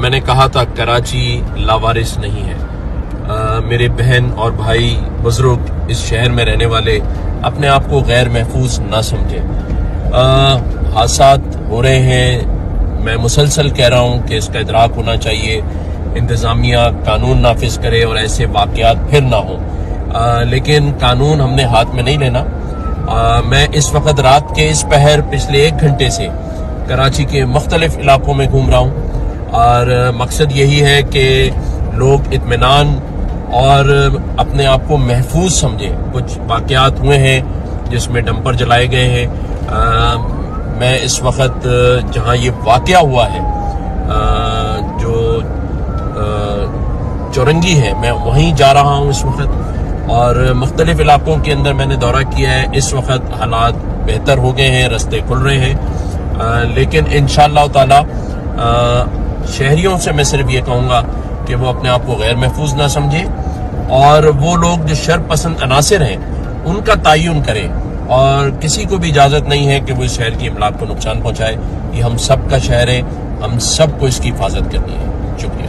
میں نے کہا تھا کراچی لاوارث نہیں ہے۔ میرے بہن اور بھائی بزرگ اس شہر میں رہنے والے اپنے آپ کو غیر محفوظ نہ سمجھیں۔ حادثات ہو رہے ہیں، میں مسلسل کہہ رہا ہوں کہ اس کا ادراک ہونا چاہیے، انتظامیہ قانون نافذ کرے اور ایسے واقعات پھر نہ ہوں، لیکن قانون ہم نے ہاتھ میں نہیں لینا۔ میں اس وقت رات کے اس پہر پچھلے 1 گھنٹے سے کراچی کے مختلف علاقوں میں گھوم رہا ہوں، اور مقصد یہی ہے کہ لوگ اطمینان اور اپنے آپ کو محفوظ سمجھیں۔ کچھ واقعات ہوئے ہیں جس میں ڈمپر جلائے گئے ہیں۔ میں اس وقت جہاں یہ واقعہ ہوا ہے، جو چورنگی ہے، میں وہیں جا رہا ہوں اس وقت، اور مختلف علاقوں کے اندر میں نے دورہ کیا ہے۔ اس وقت حالات بہتر ہو گئے ہیں، رستے کھل رہے ہیں، لیکن انشاءاللہ تعالی شہریوں سے میں صرف یہ کہوں گا کہ وہ اپنے آپ کو غیر محفوظ نہ سمجھیں، اور وہ لوگ جو شر پسند عناصر ہیں ان کا تعین کریں، اور کسی کو بھی اجازت نہیں ہے کہ وہ اس شہر کی املاک کو نقصان پہنچائے۔ یہ ہم سب کا شہر ہے، ہم سب کو اس کی حفاظت کرنی ہے۔ شکریہ۔